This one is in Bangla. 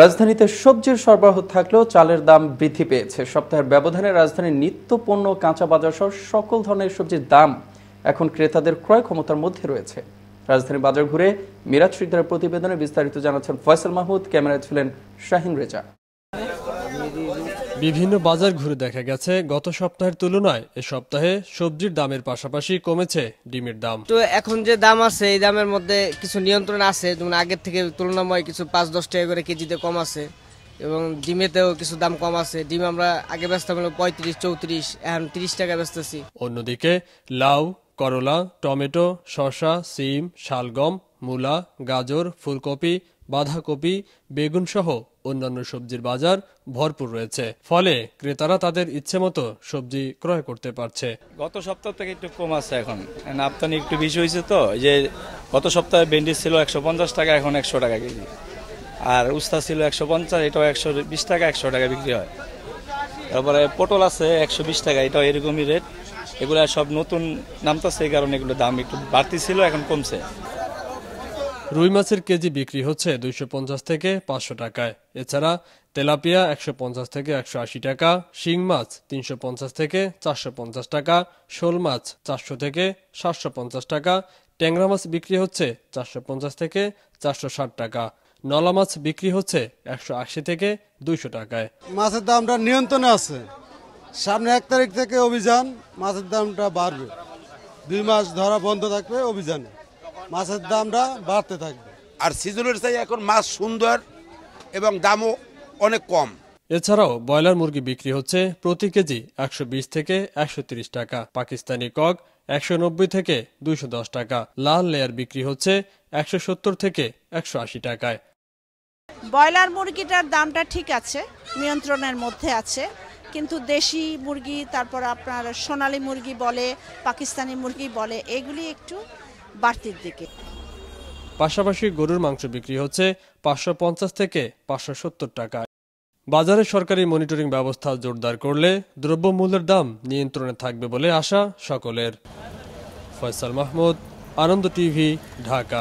রাজধানীতে সবজির সরবরাহ থাকলেও চালের দাম বৃদ্ধি পেয়েছে। সপ্তাহের ব্যবধানে রাজধানীর নিত্য পণ্য, কাঁচা বাজার সহ সকল ধরনের সবজির দাম এখন ক্রেতাদের ক্রয় ক্ষমতার মধ্যে রয়েছে। রাজধানী বাজার ঘুরে মিরাজ শিকদারের প্রতিবেদনে বিস্তারিত জানাচ্ছেন ফয়সাল মাহমুদ, ক্যামেরায় ছিলেন শাহিন রেজা। বিভিন্ন বাজার ঘুরে দেখা গেছে গত সপ্তাহের তুলনায় এ সপ্তাহে সবজির দামের পাশাপাশি কমেছে ডিমের দাম। তো এখন যে দাম আছে এই দামের মধ্যে কিছু নিয়ন্ত্রণ আছে, যেমন আগের থেকে তুলনাময় কিছু ৫-১০ টাকা করে কেজিতে কম আছে এবং ডিমেতেও কিছু দাম কম আছে। ডিম আমরা আগে বেচতাম ৩৫-৩৪, এখন ৩০ টাকা বেচতেছি। অন্যদিকে লাউ, করলা, টমেটো, শসা, সিম, শালগম, মূলা, গাজর, ফুলকপি, বাঁধাকপি, বেগুন সহ অন্যান্য সবজির বাজার ভরপুর রয়েছে। ফলে ক্রেতারা তাদের ইচ্ছেমতো সবজি ক্রয় করতে পারছে। গত সপ্তাহ থেকে একটু কম আছে, এখন আমদানি একটু বেশি হয়েছে। তো যে গত সপ্তাহে ভেন্ডি ছিল ১৫০ টাকা, এখন ১০০ টাকা কেজি। আর উস্তা ছিল ১৫০, এটাও ১২০ টাকা, ১০০ টাকা বিক্রি হয়। তারপরে পটল আছে ১২০ টাকা, এটাও এরকমই রেট। এগুলো সব নতুন নামতেছে, এই কারণে এগুলো দাম একটু বাড়তি ছিল, এখন কমছে। রুই মাছের কেজি বিক্রি হচ্ছে ২৫০ থেকে ৫০০ টাকায়। এছাড়া তেলাপিয়া ১৫০ থেকে ১৮০ টাকা, শিং মাছ ৩৫০ থেকে ৪৫০ টাকা, শোল মাছ ৪০০ থেকে ৭৫০ টাকা, ট্যাংরা মাছ বিক্রি হচ্ছে ৪৫০ থেকে ৪৬০ টাকা, নলা মাছ বিক্রি হচ্ছে ১৮০ থেকে ২০০ টাকায়। মাছের দামটা নিয়ন্ত্রণে আছে। সামনে ১ তারিখ থেকে অভিযান, মাছের দামটা বাড়বে। ২ মাস ধরা বন্ধ থাকবে অভিযানে, মাছের দামটা বাড়তে থাকবে। আর সিজনের চাই এখন মাছ সুন্দর এবং দামও অনেক কম। এছাড়াও ব্রয়লার মুরগি বিক্রি হচ্ছে প্রতি কেজি ১২০ থেকে ১৩০ টাকা, পাকিস্তানি কক ১৯০ থেকে ২১০ টাকা, লাল লেয়ার বিক্রি হচ্ছে ১৭০ থেকে ১৮০ টাকায়। ব্রয়লার মুরগিটার দামটা ঠিক আছে, নিয়ন্ত্রণের মধ্যে আছে, কিন্তু দেশি মুরগি, তারপর আপনার সোনালী মুরগি বলে, পাকিস্তানি মুরগি বলে, এগুলি একটু বাড়তির দিকে। পাশাপাশি গরুর মাংস বিক্রি হচ্ছে ৫৫০ থেকে ৫৭০ টাকা। বাজারে সরকারি মনিটরিং ব্যবস্থা জোরদার করলে দ্রব্যমূল্যের দাম নিয়ন্ত্রণে থাকবে বলে আশা সকলের। ফয়সাল মাহমুদ, আনন্দ টিভি, ঢাকা।